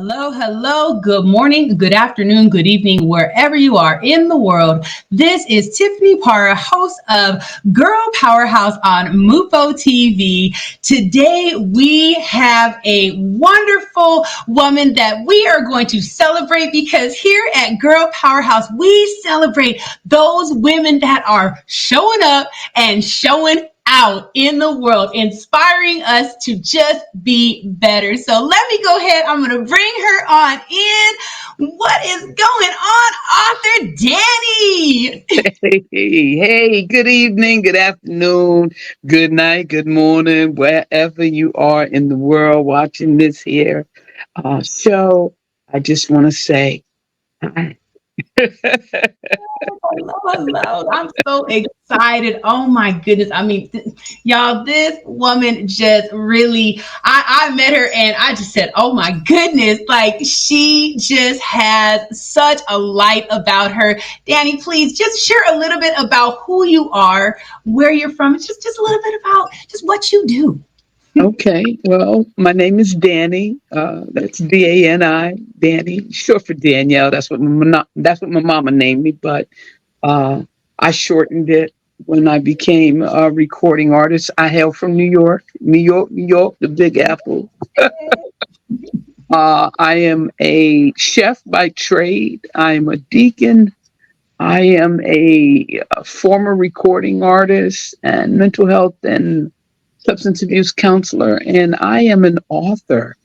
Hello, hello. Good morning, good afternoon, good evening, wherever you are in the world. This is Tiffany Parra, host of Girl Powerhouse on MUFO TV. Today, we have a wonderful woman that we are going to celebrate because here at Girl Powerhouse, we celebrate those women that are showing up and showing out in the world, inspiring us to just be better. So let me go ahead. I'm going to bring her on in. What is going on, author Danny? Hey, good evening, good afternoon, good night, good morning, wherever you are in the world watching this here show. I just want to say hi. Hello, hello. I'm so excited. Oh my goodness. I mean, y'all, this woman just really, I met her and I just said, oh my goodness, like she just has such a light about her. Danny, please just share a little bit about who you are, where you're from, just a little bit about just what you do. Okay, well, my name is Danny. That's Dani, Danny, short for Danielle. That's what my mama named me, but Uh, I shortened it when I became a recording artist. I hail from New York, New York, the Big Apple. I am a chef by trade. I am a deacon. I am a former recording artist and mental health and substance abuse counselor, and I am an author.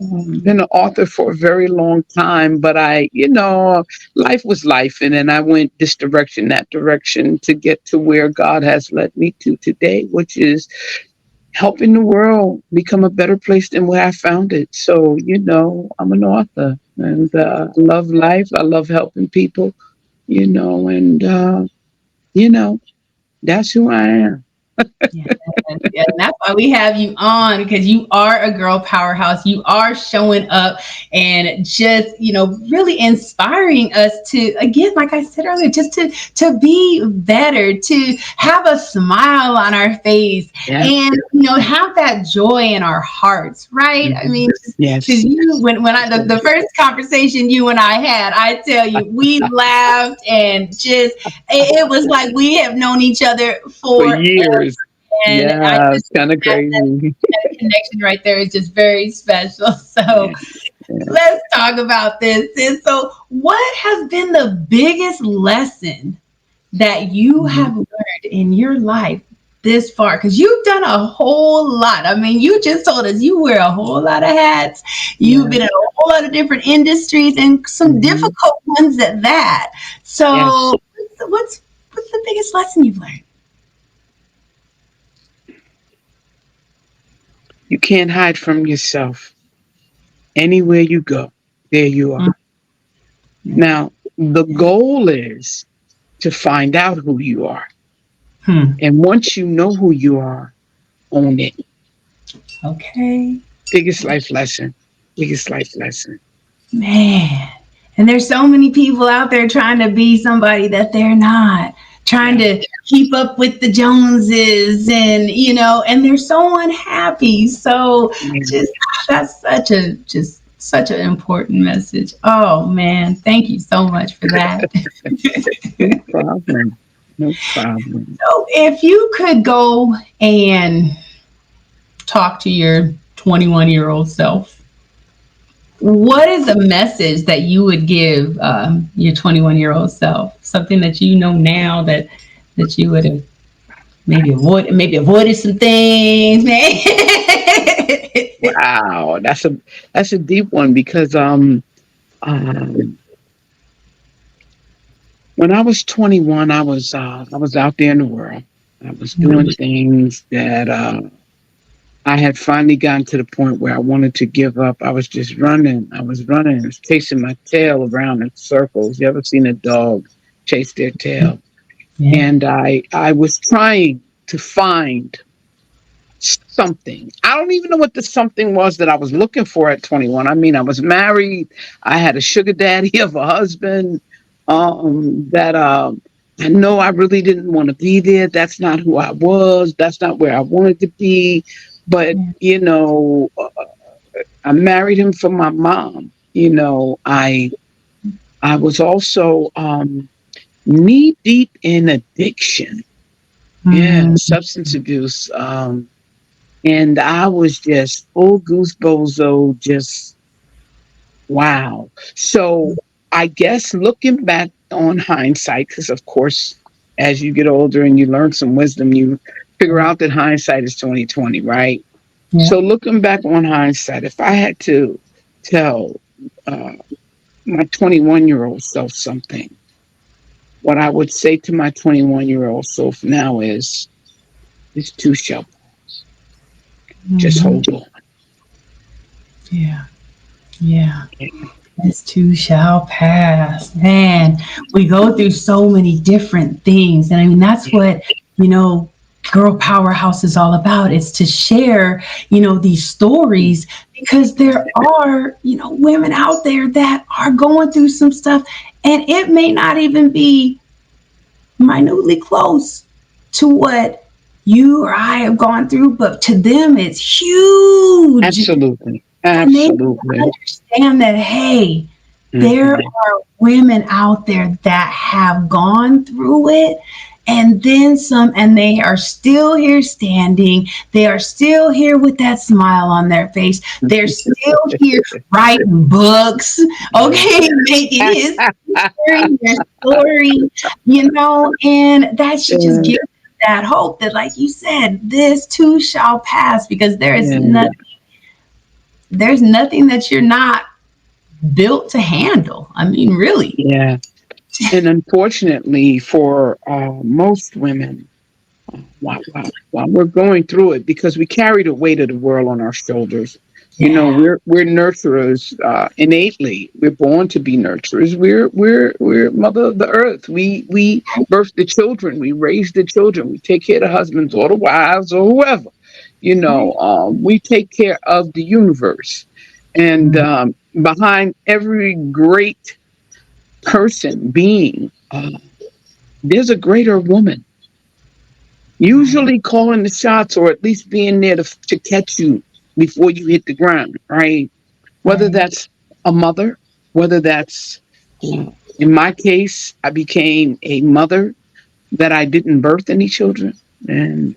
Been an author for a very long time, but life was life, and then I went this direction, that direction to get to where God has led me to today, which is helping the world become a better place than where I found it. So, I'm an author, and I love life. I love helping people, and that's who I am. Yes, yes, and that's why we have you on because you are a girl powerhouse. You are showing up and just, really inspiring us to, again, like I said earlier, just to be better, to have a smile on our face Yeah. and, have that joy in our hearts, right? I mean, because Yes. when the first conversation you and I had, I tell you, we laughed and just, it was like we have known each other For for. years. And I Yeah, just it's kind of crazy. that connection right there is just very special. So Yeah. Yeah. let's talk about this. And so, what has been the biggest lesson that you have learned in your life this far? Because you've done a whole lot. I mean, you just told us you wear a whole lot of hats. You've Yeah. been in a whole lot of different industries and some Mhm. difficult ones at that. Yes. So, what's the biggest lesson you've learned? You can't hide from yourself. Anywhere you go, there you are. Now, the goal is to find out who you are. Hmm. And once you know who you are, own it. Okay. Biggest life lesson. Biggest life lesson. Man. And there's so many people out there trying to be somebody that they're not, trying Yeah. to keep up with the Joneses and, and they're so unhappy. So Yeah. just that's such an important message. Oh man, thank you so much for that. No problem. No problem. So if you could go and talk to your 21-year-old self, what is a message that you would give your 21-year-old self? Something that you know now that you would have maybe avoided some things, man. Wow. That's a deep one because um when I was 21, I was out there in the world. I was doing things that I had finally gotten to the point where I wanted to give up. I was just running. I was running. I was chasing my tail around in circles. You ever seen a dog chase their tail? Yeah. And I was trying to find something. I don't even know what the something was that I was looking for at 21. I mean, I was married. I had a sugar daddy of a husband that I know I really didn't want to be there. That's not who I was. That's not where I wanted to be. But, I married him for my mom. I was also knee deep in addiction. Yeah, Mm, substance abuse. And I was just full goose bozo, just wow. So I guess looking back on hindsight, because of course, as you get older and you learn some wisdom, you figure out that hindsight is 2020, right? yeah. So looking back on hindsight, if I had to tell uh, my 21-year-old self something, what I would say to my 21-year-old self now is, this too shall just Hmm. hold on. Yeah. Yeah. This too shall pass. Man, we go through so many different things. And I mean, that's what, you know, Girl Powerhouse is all about. It's to share, these stories because there are, women out there that are going through some stuff and it may not even be minutely close to what you or I have gone through, but to them it's huge. Absolutely. And they Absolutely. understand that, hey, there Mhm. are women out there that have gone through it and then some, and they are still here standing. They are still here with that smile on their face. They're still here writing books, okay, making his sharing their story, and that should just Yeah, give that hope that, like you said, this too shall pass because yeah, there's nothing that you're not built to handle. I mean, really. yeah. And unfortunately, for most women, while we're going through it, because we carry the weight of the world on our shoulders. Yeah. We're nurturers innately. We're born to be nurturers. We're mother of the earth. We birth the children. We raise the children. We take care of the husbands or the wives or whoever. Right. We take care of the universe. And Mm, behind every great person, being, there's a greater woman, right. usually calling the shots or at least being there to catch you before you hit the ground, right? Whether Right. that's a mother, whether that's, in my case, I became a mother that I didn't birth any children. And,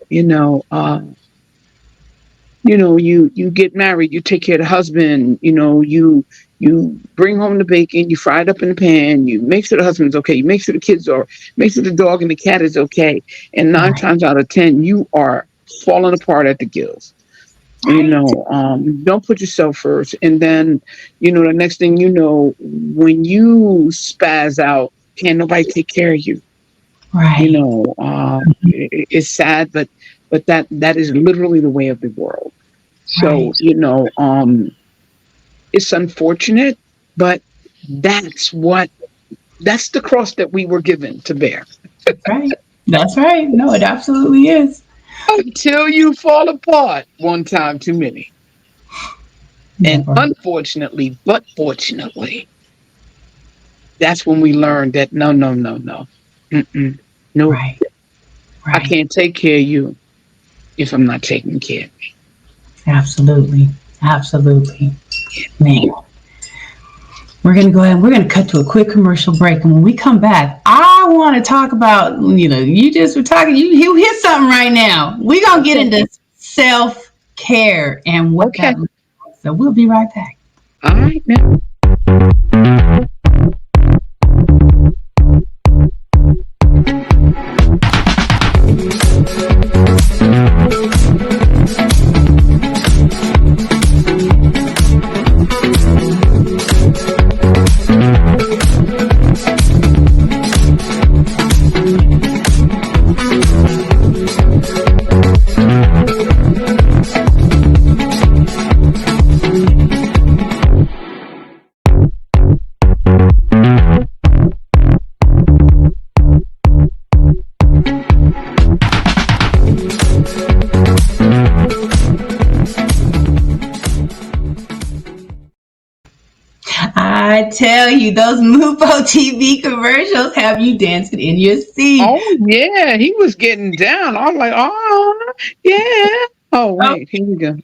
you get married, you take care of the husband, you bring home the bacon, you fry it up in the pan, you make sure the husband's okay, you make sure the kids are, make sure the dog and the cat is okay. And nine Right. times out of 10, you are falling apart at the gills. Right. Don't put yourself first. And then, the next thing you know, when you spaz out, can't nobody take care of you. Right. It's sad, but that is literally the way of the world. So, Right. it's unfortunate, but that's what that's the cross that we were given to bear. Right. That's right. No, it absolutely is. Until you fall apart one time too many. And Never. unfortunately, but fortunately, that's when we learned that no, no, no, no. Mm-mm. Nope. Right. I Right. can't take care of you if I'm not taking care of me. Absolutely. Absolutely. Man. We're going to go ahead and we're going to cut to a quick commercial break. And when we come back, I want to talk about, you just were talking, you hit something right now. We're going to get Okay. into self care and what Okay. that looks like. So we'll be right back. All right now. I tell you, those Mupo TV commercials have you dancing in your seat. Oh yeah, he was getting down. I was like, oh yeah. Oh, Oh, wait, here we go.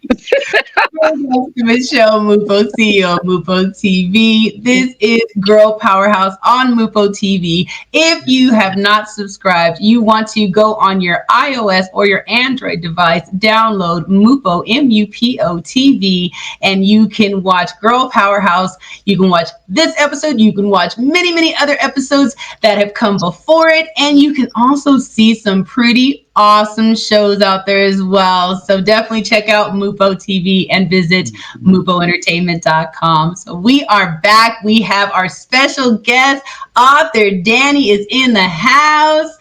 Michelle Mupo, CEO of Mupo TV. This is Girl Powerhouse on Mupo TV. If you have not subscribed, you want to go on your iOS or your Android device, download Mupo, Mupo TV, and you can watch Girl Powerhouse. You can watch this episode. You can watch many, many other episodes that have come before it. And you can also see some pretty awesome shows out there as well. So definitely check out Mupo TV and visit mupoentertainment.com. So we are back. We have our special guest, author Danny is in the house.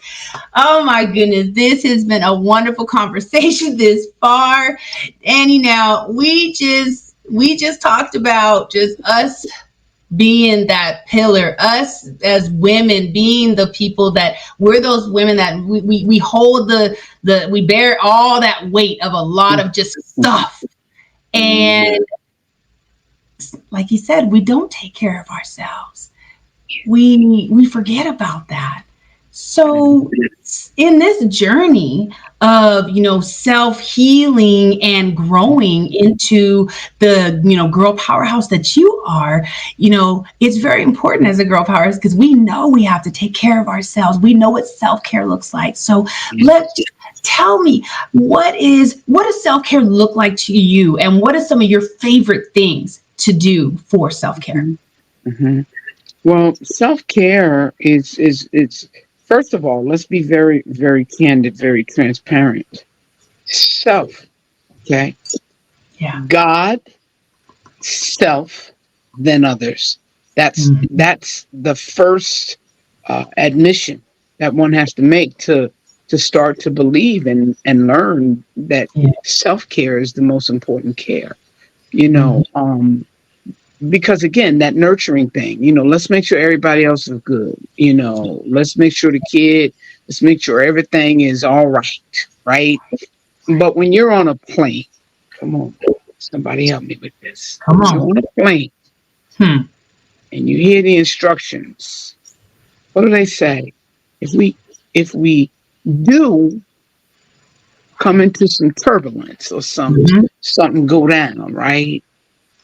Oh my goodness, this has been a wonderful conversation this far. Danny, now we just talked about just us being that pillar, us as women being the people that we're those women that we hold we bear all that weight of a lot of just stuff. And like you said, we don't take care of ourselves. We forget about that. So in this journey of, self-healing and growing into the, girl powerhouse that you are, it's very important as a girl powerhouse because we know we have to take care of ourselves. We know what self-care looks like. So tell me, what does self-care look like to you? And what are some of your favorite things to do for self-care? Mm-hmm. Well, self-care is first of all, let's be very, very candid, very transparent. Self, okay? Yeah. God, self, then others. That's the first admission that one has to make to start to believe and learn that self-care is the most important care. Because again, that nurturing thing, let's make sure everybody else is good. Let's make sure let's make sure everything is all right. Right. But when you're on a plane, come on, somebody help me with this. Come You're on. on a plane and you hear the instructions. What do they say? If we do come into some turbulence or something go down, right?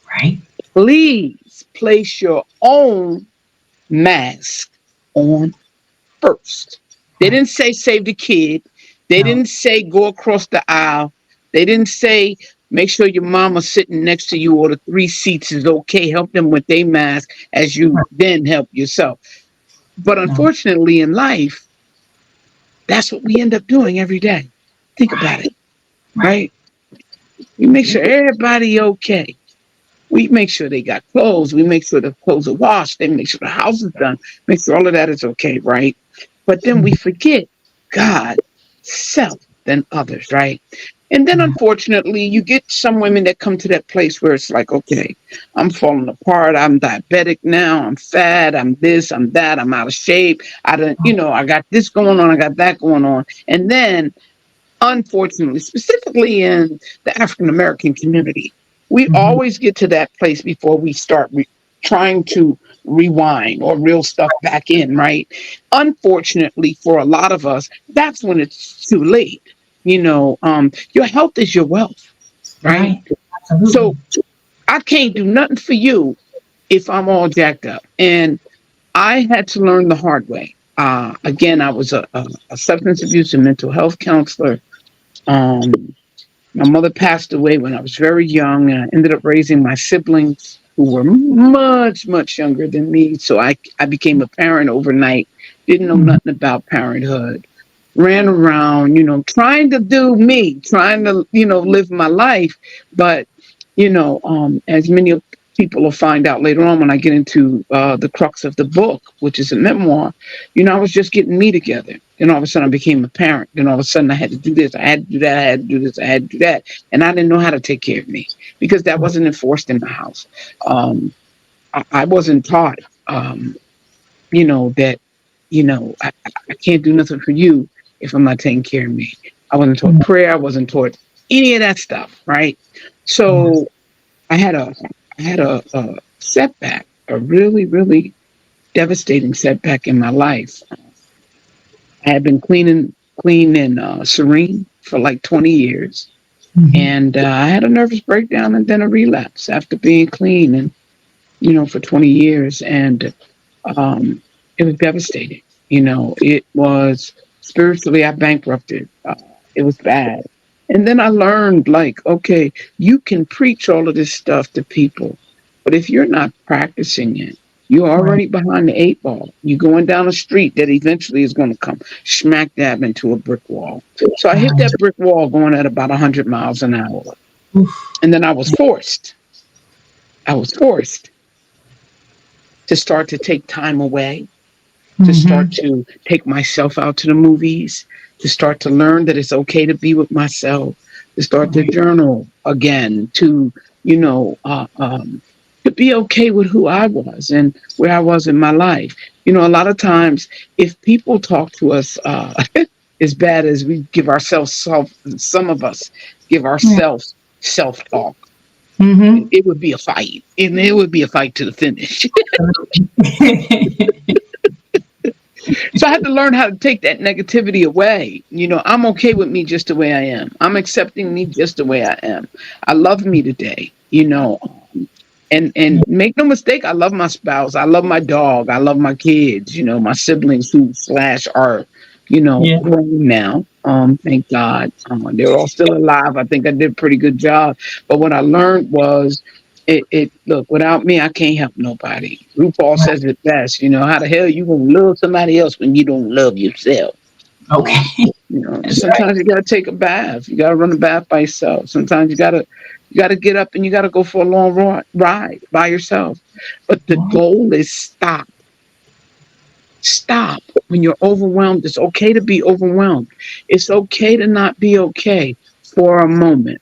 Right. Please place your own mask on first. They didn't say save the kid. They didn't say go across the aisle. They didn't say make sure your mama's sitting next to you or the 3 seats is okay. Help them with their mask as you then help yourself. But unfortunately in life, that's what we end up doing every day. Think about it, right? You make sure everybody okay. We make sure they got clothes. We make sure the clothes are washed. They make sure the house is done. Make sure all of that is okay, right? But then we forget God, self, then others, right? And then unfortunately, you get some women that come to that place where it's like, okay, I'm falling apart. I'm diabetic now. I'm fat. I'm this. I'm that. I'm out of shape. I got this going on. I got that going on. And then, unfortunately, specifically in the African American community, we always get to that place before we start trying to rewind or reel stuff back in, right? Unfortunately, for a lot of us, that's when it's too late. Your health is your wealth, right? So I can't do nothing for you if I'm all jacked up. And I had to learn the hard way. Again, I was a substance abuse and mental health counselor. My mother passed away when I was very young, and I ended up raising my siblings who were much, much younger than me. So I became a parent overnight, didn't know nothing about parenthood, ran around, trying to do me, trying to, live my life. But, as many people will find out later on when I get into the crux of the book, which is a memoir, I was just getting me together. Then all of a sudden I became a parent. Then all of a sudden I had to do this, I had to do that, I had to do this, I had to do that. And I didn't know how to take care of me because that wasn't enforced in the house. I wasn't taught, that, I can't do nothing for you if I'm not taking care of me. I wasn't taught prayer. I wasn't taught any of that stuff, right? So I had a setback, a really, really devastating setback in my life. I had been clean and serene for like 20 years. Mhm. And I had a nervous breakdown and then a relapse after being clean and, for 20 years. And um, it was devastating. It was spiritually, I bankrupted. It was bad. And then I learned, like, okay, you can preach all of this stuff to people, but if you're not practicing it, you're Right. already behind the eight ball. You're going down a street that eventually is going to come smack dab into a brick wall. So I hit that brick wall going at about 100 miles an hour. Oof. And then I was forced to start to take time away, to start Mhm. to take myself out to the movies, to start to learn that it's okay to be with myself, to start to Right. journal again, to be okay with who I was and where I was in my life. A lot of times, if people talk to us as bad as we give ourselves some of us give Yeah. ourselves self talk, Mhm. it would be a fight, and it would be a fight to the finish. Absolutely. So I had to learn how to take that negativity away. I'm okay with me just the way I am. I'm accepting me just the way I am. I love me today, and make no mistake, I love my spouse. I love my dog. I love my kids, my siblings who slash are, Yeah. grown now. Thank God. They're all still alive. I think I did a pretty good job. But what I learned was it look, without me, I can't help nobody. RuPaul Right. says it best, how the hell you gonna love somebody else when you don't love yourself? Um, Okay. That's right. Sometimes you gotta take a bath. You gotta run a bath by yourself. Sometimes you gotta get up and you gotta go for a long ride by yourself. But the Right. goal is stop. Stop when you're overwhelmed. It's okay to be overwhelmed. It's okay to not be okay for a moment.